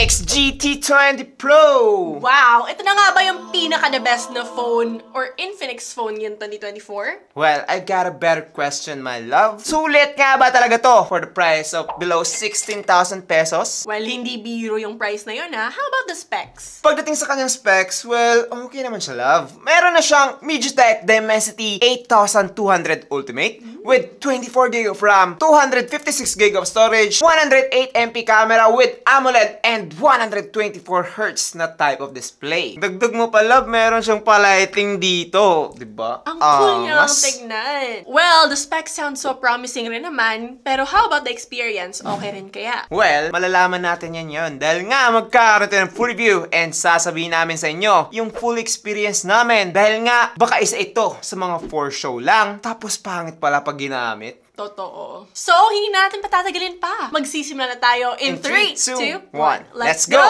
Infinix GT20 Pro! Wow! Ito na nga ba yung pinaka-the best na phone or Infinix phone yung 2024? Well, I got a better question, my love. Sulit nga ba talaga to for the price of below 16,000 pesos? Well, hindi biro yung price na yun ha. How about the specs? Pagdating sa kanyang specs, well, okay naman siya, love. Meron na siyang MediaTek Dimensity 8200 Ultimate with 24GB of RAM, 256GB of storage, 108MP camera with AMOLED and 124Hz na type of display. Dagdag mo pa, love, meron siyang palighting dito, diba? Ang cool niya ang tignan. Well, the specs sound so promising rin naman, pero how about the experience? Okay rin kaya? Well, malalaman natin yan yun dahil nga magkakaroon tayo ng full review and sasabihin namin sa inyo yung full experience namin dahil nga baka isa ito sa mga for show lang tapos pangit pala pag ginamit. Totoo. So, hindi natin patatagalin pa. Magsisimula na tayo in 3, 2, 1. Let's go!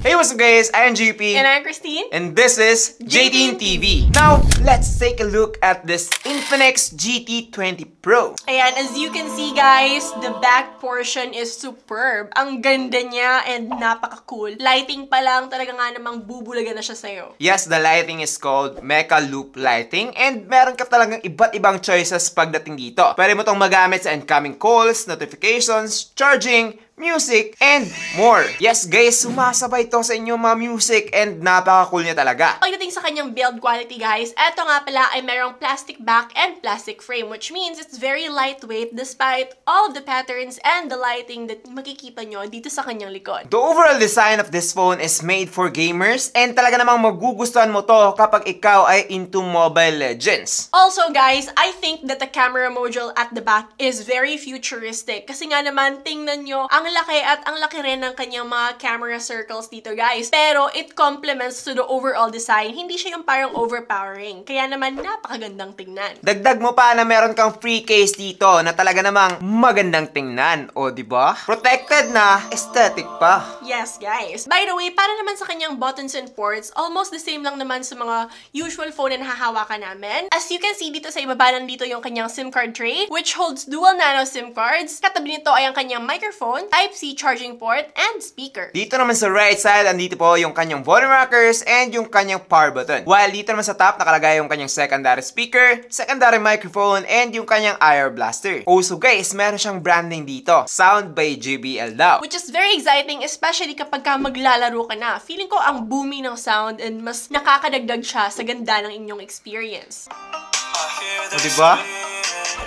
Hey, what's up guys? I'm GP. And I'm Christine. And this is JTeen TV. Now, let's take a look at this Infinix GT20 Pro. Ayan, as you can see guys, the back portion is superb. Ang ganda niya and napaka-cool. Lighting pa lang, talaga nga namang bubulaga na siya sa'yo. Yes, the lighting is called Mecha Loop Lighting and meron ka talagang iba't ibang choices pagdating dito. Pwede mo tong magamit sa incoming calls, notifications, charging, music, and more. Yes guys, sumasabay to sa inyong mga music and napaka-cool niya talaga. Pagdating sa kanyang build quality guys, eto nga pala ay merong plastic back and plastic frame, which means it's very lightweight despite all of the patterns and the lighting that makikita nyo dito sa kanyang likod. The overall design of this phone is made for gamers and talaga namang magugustuhan mo to kapag ikaw ay into Mobile Legends. Also guys, I think that the camera module at the back is very futuristic kasi nga naman tingnan nyo ang laki at ang laki rin ng kanyang mga camera circles dito guys. Pero it complements to the overall design. Hindi siya yung parang overpowering. Kaya naman napakagandang tingnan. Dagdag mo pa na meron kang free case dito na talaga namang magandang tingnan. O diba? Protected na, aesthetic pa. Yes guys. By the way, para naman sa kanyang buttons and ports, almost the same lang naman sa mga usual phone na nahahawakan namin. As you can see dito sa ibaba nandito yung kanyang SIM card tray, which holds dual nano SIM cards. Katabi nito ay ang kanyang microphone, Type-C charging port, and speaker. Dito naman sa right side, andito po yung kanyang volume rockers and yung kanyang power button. While dito naman sa top, nakalagay yung kanyang secondary speaker, secondary microphone, and yung kanyang IR blaster. Also guys, meron siyang branding dito. Sound by JBL daw. Which is very exciting, especially kapag ka maglalaro ka na. Feeling ko ang booming ng sound and mas nakakadagdag siya sa ganda ng inyong experience. O diba?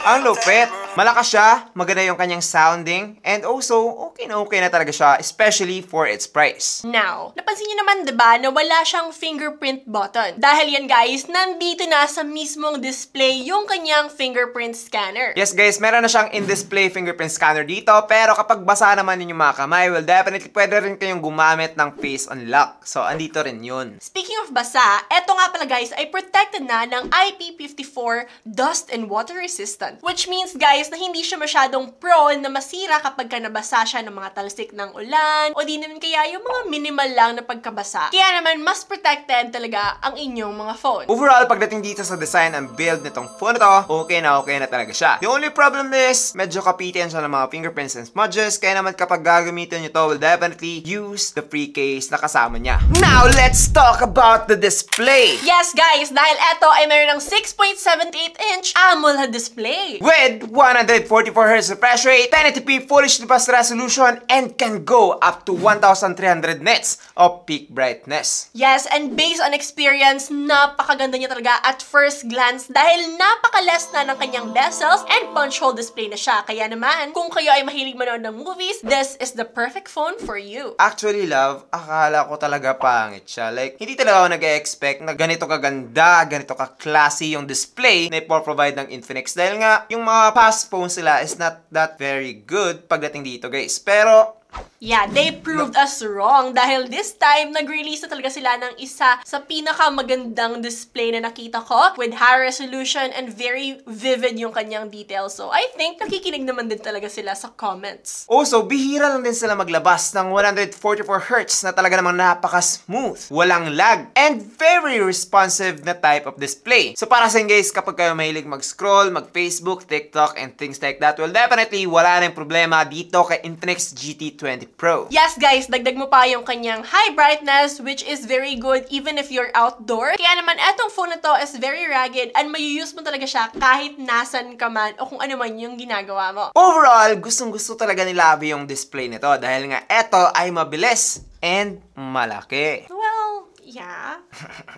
Ang lupit. Malakas siya, maganda yung kanyang sounding, and also, okay na talaga siya, especially for its price. Now, napansin nyo naman diba na wala siyang fingerprint button? Dahil yan guys, nandito na sa mismong display yung kanyang fingerprint scanner. Yes guys, meron na siyang in-display fingerprint scanner dito, pero kapag basa naman ninyong mga kamay, well definitely pwede rin kayong gumamit ng face unlock. So, andito rin yun. Speaking of basa, eto nga pala guys ay protected na ng IP54 dust and water resistant. Which means guys, na hindi siya masyadong prone na masira kapag ka nabasa siya ng mga talsik ng ulan o di naman kaya yung mga minimal lang na pagkabasa. Kaya naman, mas protected talaga ang inyong mga phone. Overall, pagdating dito sa design and build nitong phone na to, okay na talaga siya. The only problem is, medyo kapitin siya ng mga fingerprints and smudges, kaya naman kapag gagamitin nyo to, will definitely use the free case na kasama niya. Now, let's talk about the display! Yes guys, dahil eto ay mayroon ng 6.78-inch AMOLED display. With 144Hz refresh rate, 1080p Full HD Plus resolution, and can go up to 1,300 nits of peak brightness. Yes, and based on experience, napakaganda niya talaga at first glance dahil napaka-less na ng kanyang bezels and punch hole display na siya. Kaya naman, kung kayo ay mahilig manood ng movies, this is the perfect phone for you. Actually, love, akala ko talaga pangit siya. Like, hindi talaga ako nag-expect na ganito kaganda, ganito ka-classy yung display na ipoprovide ng Infinix. Dahil nga, yung mga past phones sila is not that very good pagdating dito, guys. Pero, Yeah, they proved us wrong dahil this time, nag-release na talaga sila ng isa sa pinakamagandang display na nakita ko with high resolution and very vivid yung kanyang details. So, I think nakikinig naman din talaga sila sa comments. Also, bihira lang din sila maglabas ng 144Hz na talaga namang napaka-smooth, walang lag, and very responsive na type of display. So, para sa inyo guys, kapag kayo mahilig mag-scroll, mag-Facebook, TikTok, and things like that, well, definitely wala na yung problema dito kay Infinix GT20 Pro. Yes guys, dagdag mo pa yung kanyang high brightness which is very good even if you're outdoor. Kaya naman etong phone na to is very rugged and may-use mo talaga siya kahit nasan ka man o kung ano man yung ginagawa mo. Overall, gustong-gusto talaga ni Lavi yung display nito dahil nga eto ay mabilis and malaki. Well, yeah.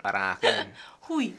Parang akin. Huy.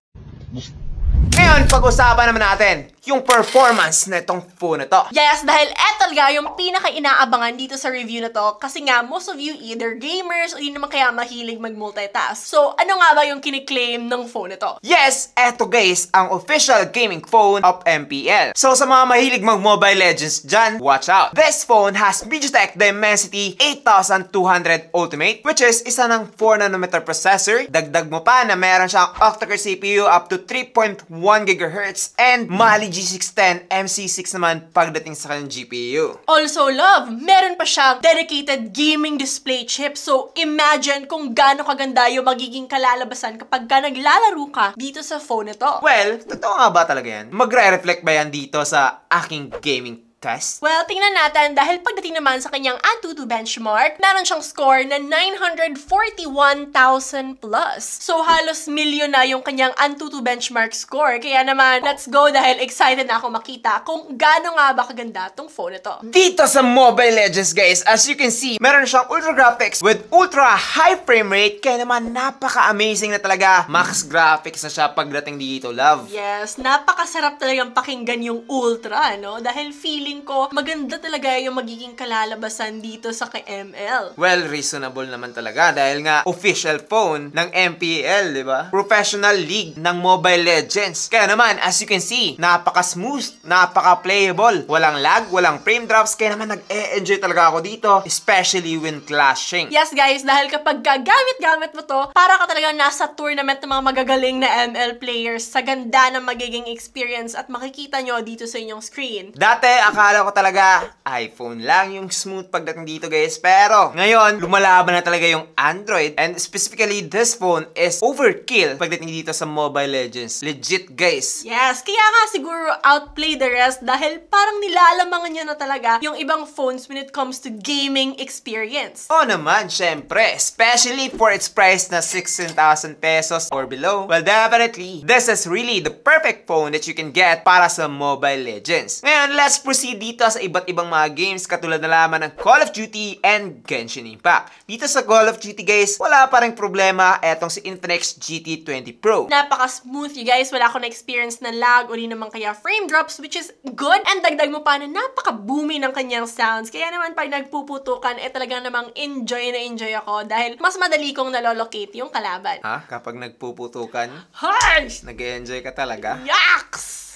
Ngayon, pag-usapan naman natin yung performance na itong phone na to. Yes, dahil eto talaga yung pinaka-inaabangan dito sa review na to kasi nga most of you either gamers o yun naman kaya mahilig mag-multitask. So, ano nga ba yung kiniklaim ng phone na to? Yes, eto guys, ang official gaming phone of MPL. So, sa mga mahilig mag-Mobile Legends dyan, watch out. This phone has MediaTek Dimensity 8200 Ultimate, which is isa ng 4nm processor. Dagdag mo pa na meron siyang octa-core CPU up to 3.1 GHz and Mali G610 MC6 naman pagdating sa kanyang GPU. Also, love, meron pa siyang dedicated gaming display chip. So, imagine kung gaano kaganda yung magiging kalalabasan kapag ka naglalaro ka dito sa phone na to. Well, totoo nga ba talaga yan? Magre-reflect ba yan dito sa aking gaming test? Well, tingnan natin dahil pagdating naman sa kanyang Antutu benchmark, meron siyang score na 941,000 plus. So, halos milyon na yung kanyang Antutu benchmark score. Kaya naman, let's go dahil excited na ako makita kung gaano nga ba kaganda tong phone na to. Dito sa Mobile Legends guys, as you can see, meron siyang ultra graphics with ultra high frame rate. Kaya naman, napaka-amazing na talaga. Max graphics na siya pagdating dito, love. Yes, napakasarap talagang pakinggan yung ultra, no? Dahil feeling ko, maganda talaga yung magiging kalalabasan dito sa kay ML. Well, reasonable naman talaga dahil nga official phone ng MPL, di ba? Professional league ng Mobile Legends. Kaya naman, as you can see, napaka-smooth, napaka-playable. Walang lag, walang frame drops, kaya naman nag-e-enjoy talaga ako dito, especially when clashing. Yes guys, dahil kapag gamit-gamit mo to, para ka talaga nasa tournament ng mga magagaling na ML players sa ganda ng magiging experience at makikita nyo dito sa inyong screen. Dati, akala ko talaga iPhone lang yung smooth pagdating dito guys, pero ngayon lumalaban na talaga yung Android, and specifically this phone is overkill pagdating dito sa Mobile Legends. Legit guys. Yes, kaya nga siguro outplay the rest dahil parang nilalamangan niya na talaga yung ibang phones when it comes to gaming experience. Oo naman, syempre, especially for its price na 16,000 pesos or below. Well, definitely, this is really the perfect phone that you can get para sa Mobile Legends. Ngayon, let's proceed dito sa iba't ibang mga games katulad na lamang ng Call of Duty and Genshin Impact. Dito sa Call of Duty guys, wala pa ring problema etong si Infinix GT20 Pro. Napaka-smooth you guys, wala akong na-experience na lag o di naman kaya frame drops, which is good, and dagdag mo pa na napaka-boomy ng kanyang sounds. Kaya naman pag nagpuputukan, talagang namang enjoy na enjoy ako dahil mas madali kong nalolocate yung kalaban. Ha? Kapag nagpuputukan? Harsh! Nag-e-enjoy ka talaga? Yaks!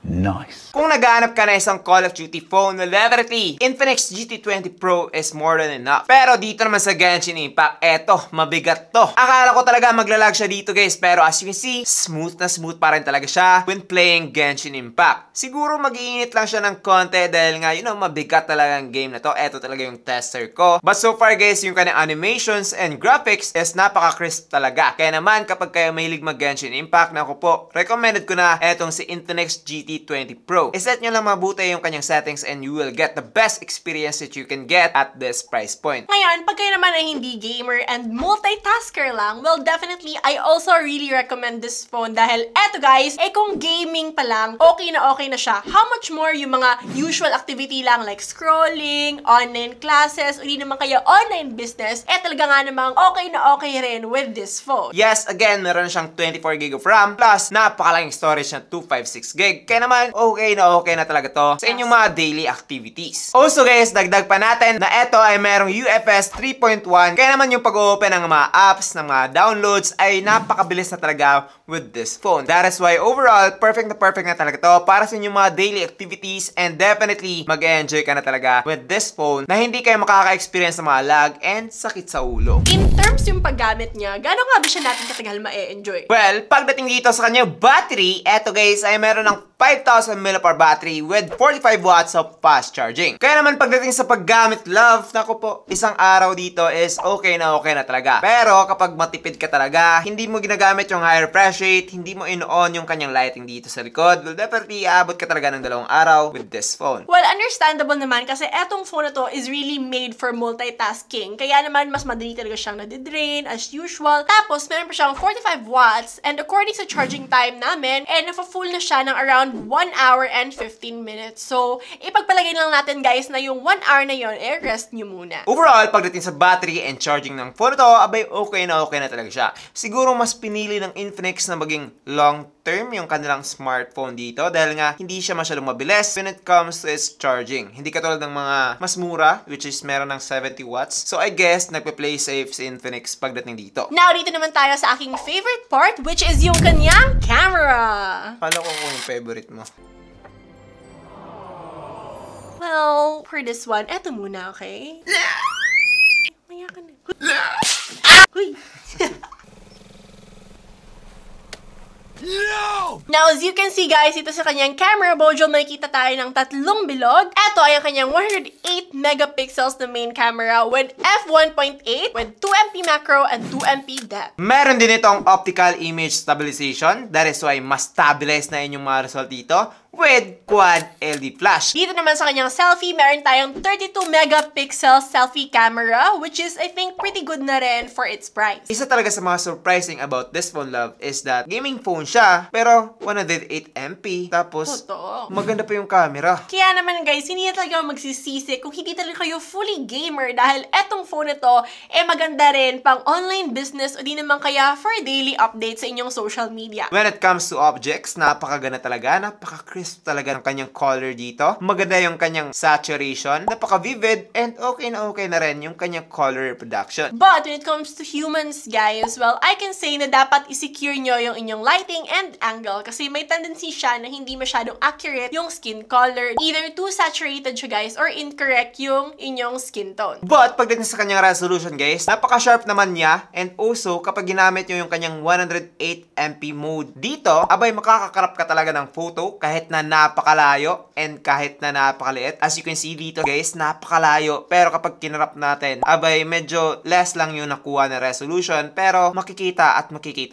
Nice. Kung naghahanap ka na isang Call of Duty phone, well, definitely, Infinix GT20 Pro is more than enough. Pero dito naman sa Genshin Impact, eto, mabigat to. Akala ko talaga maglalag siya dito guys, pero as you can see, smooth na smooth pa rin talaga siya when playing Genshin Impact. Siguro mag-iinit lang siya ng konti dahil nga, mabigat talaga ang game na to. Eto talaga yung tester ko. But so far guys, yung kanyang animations and graphics is napaka-crisp talaga. Kaya naman, kapag kayo mahilig mag-Genshin Impact, naku po, recommended ko na etong si Infinix GT20 Pro. Iset nyo lang mabuti yung kanyang settings and you will get the best experience that you can get at this price point. Ngayon, pag kayo naman ay hindi gamer and multitasker lang, well, definitely, I also really recommend this phone dahil eto guys, kung gaming pa lang, okay na siya. How much more yung mga usual activity lang like scrolling, online classes, o di naman kaya online business, talaga nga namang okay na okay rin with this phone. Yes, again, meron siyang 24GB of RAM plus napakalaking storage na 256GB. Kaya naman, okay na talaga to sa inyong mga daily activities. Also guys, dagdag pa natin na ito ay merong UFS 3.1, kaya naman yung pag-open ng mga apps, ng mga downloads ay napakabilis na talaga with this phone. That is why overall, perfect na talaga to para sa inyong mga daily activities, and definitely mag-enjoy ka na talaga with this phone na hindi kayo makaka-experience ng mga lag and sakit sa ulo. In terms yung paggamit niya, gano'n nga ba siya natin katagal ma-enjoy? Well, pagdating dito sa kanyang battery, eto guys ay meron ng 5,000 mAh battery with 45 watts of fast charging. Kaya naman pagdating sa paggamit, love, naku po, isang araw dito is okay na talaga. Pero kapag matipid ka talaga, hindi mo ginagamit yung high refresh rate, hindi mo in-on yung kanyang lighting dito sa likod, well definitely aabot ka talaga ng 2 araw with this phone. Well, understandable naman kasi etong phone na to is really made for multitasking. Kaya naman mas madali talaga siyang nadidrain as usual. Tapos meron pa siyang 45 watts, and according sa charging time namin, nafa-full na siya ng around 1 hour and 15 minutes. So, ipagpalagay lang natin guys na yung 1 hour na yon, rest nyo muna. Overall, pagdating sa battery and charging ng phone to, abay okay na talaga siya. Siguro mas pinili ng Infinix na maging long term yung kanilang smartphone dito dahil nga hindi siya masyadong mabilis when it comes to its charging. Hindi katulad ng mga mas mura, which is meron ng 70 watts. So I guess nagpe-play safe si Infinix pagdating dito. Now, dito naman tayo sa aking favorite part, which is yung kanyang camera. Kala ko kung yung favorite mo. Well, for this one, eto muna, okay? Maya ka na. Uy! No! Now, as you can see guys, ito sa kanyang camera module, makikita tayo ng 3 bilog. Ito ay ang kanyang 108 megapixels na main camera with f1.8 with 2MP macro and 2MP depth. Meron din itong optical image stabilization. That is why mas stabilize na inyong mga result dito with quad LED flash. Dito naman sa kanyang selfie, meron tayong 32 megapixel selfie camera, which is, I think, pretty good na rin for its price. Isa talaga sa mga surprising about this phone, love, is that gaming phone siya, pero 108MP. Tapos, Totoo. maganda pa yung camera. Kaya naman guys, hindi na talaga magsisisi kung hindi talaga kayo fully gamer dahil etong phone na to, maganda rin pang online business o di naman kaya for daily updates sa inyong social media. When it comes to objects, napakaganda talaga, napaka-crisp talaga ng kanyang color dito. Maganda yung kanyang saturation, napaka-vivid, and okay na rin yung kanyang color reproduction. But when it comes to humans, guys, well, I can say na dapat i-secure nyo yung inyong lighting and angle kasi may tendency siya na hindi masyadong accurate yung skin color. Either too saturated siya, guys, or incorrect yung inyong skin tone. But pagdating sa kanyang resolution, guys, napaka-sharp naman niya, and also kapag ginamit nyo yung kanyang 108MP mode dito, abay makakakarap ka talaga ng photo kahit na napakalayo and kahit na napakaliit. As you can see dito guys, napakalayo. Pero kapag kinarap natin, abay medyo less lang yung nakuha na resolution, pero makikita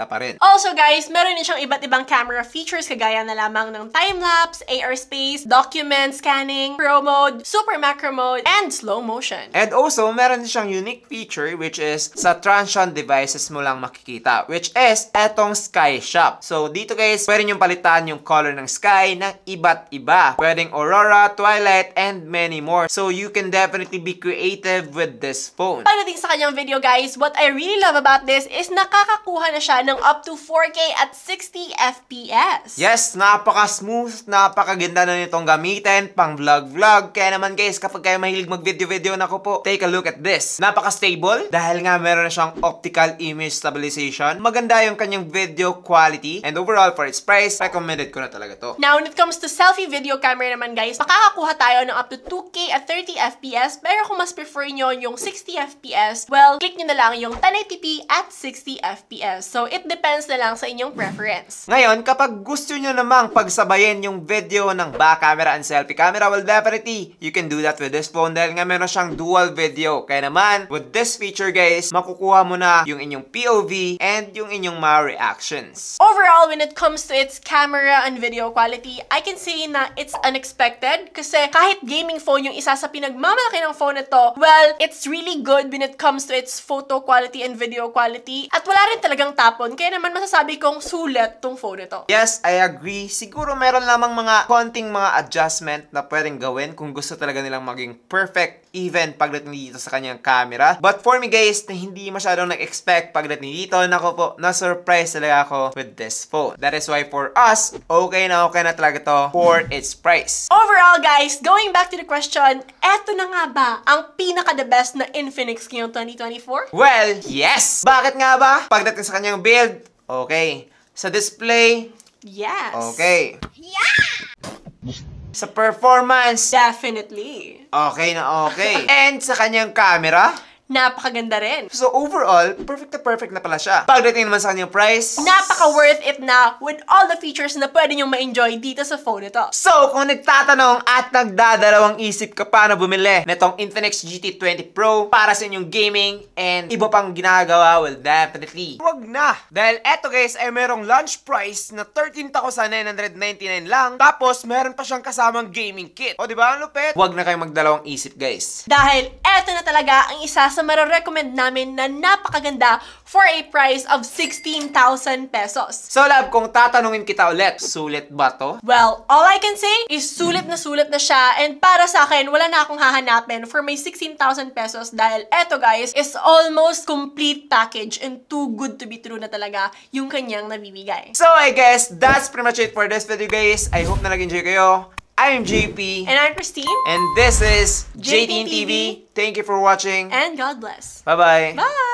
pa rin. Also guys, meron din siyang iba't ibang camera features kagaya na lamang ng time-lapse, AR space, document scanning, pro mode, super macro mode, and slow motion. And also, meron din siyang unique feature which is sa transient devices mo lang makikita, which is etong sky shop. So dito guys, pwede nyo palitan yung color ng sky ng iba't iba. Pwedeng aurora, twilight, and many more. So you can definitely be creative with this phone. Pagdating sa kanyang video guys, what I really love about this is nakakakuha na siya ng up to 4K at 60 FPS. Yes, napaka-smooth, napakaganda na nitong gamitin pang vlog. Kaya naman guys, kapag kayo mahilig mag-video, nako po, take a look at this. Napaka-stable dahil nga meron na siyang optical image stabilization. Maganda yung kanyang video quality, and overall for its price, recommended ko na talaga to. Now, when it comes to selfie video camera naman guys, makakakuha tayo ng up to 2K at 30 FPS, pero kung mas prefer nyo yung 60 FPS, well, click nyo na lang yung 1080p at 60 FPS. So, it depends na lang sa inyong preference. Ngayon, kapag gusto nyo namang pagsabayin yung video ng back camera and selfie camera, well, definitely, you can do that with this phone dahil nga meron siyang dual video. Kaya naman, with this feature guys, makukuha mo na yung inyong POV and yung inyong mga reactions. Overall, when it comes to its camera and video quality, I can say na it's unexpected kasi kahit gaming phone yung isa sa pinagmamalaki ng phone na to, well, it's really good when it comes to its photo quality and video quality at wala rin talagang tapon, kaya naman masasabi kong sulit tong phone na to. Yes, I agree. Siguro meron lamang mga konting mga adjustment na pwedeng gawin kung gusto talaga nilang maging perfect even pagdating dito sa kanyang camera. But for me guys, na hindi masyadong nag-expect pagdating dito, nako po, na-surprise talaga ako with this phone. That is why for us, okay na talaga talaga to for its price. Overall, guys, going back to the question, eto na nga ba ang pinaka-the best na Infinix ngayong 2024? Well, yes! Bakit nga ba? Pagdating sa kanyang build, okay. Sa display, Yes. okay. Sa performance, Definitely. okay na okay. And sa kanyang camera, Napakaganda rin. so overall, perfect na pala siya. Pagdating naman sa kanyang price, Napaka-worth it na with all the features na pwede nyong ma-enjoy dito sa phone ito. so, kung nagtatanong at nagdadalawang isip ka pa na bumili netong Infinix GT20 Pro para sa inyong gaming and iba pang ginagawa, well, definitely, wag na. Dahil eto guys ay merong launch price na 13,999 lang, tapos meron pa siyang kasamang gaming kit. O, di ba? Ang lupit. Wag na kayong magdalawang isip, guys. Dahil eto na talaga ang isa sa marirecommend namin na napakaganda for a price of 16,000 pesos. So, love, kung tatanungin kita ulit, sulit ba to? Well, all I can say is sulit na siya, and para sa akin, wala na akong hahanapin for may 16,000 pesos dahil eto guys is almost complete package and too good to be true na talaga yung kanyang nabibigay. So, I guess that's pretty much it for this video, guys. I hope na nag-enjoy kayo. I'm JP. And I'm Christine. And this is JTN JTN TV. TV. Thank you for watching. And God bless. Bye-bye. Bye!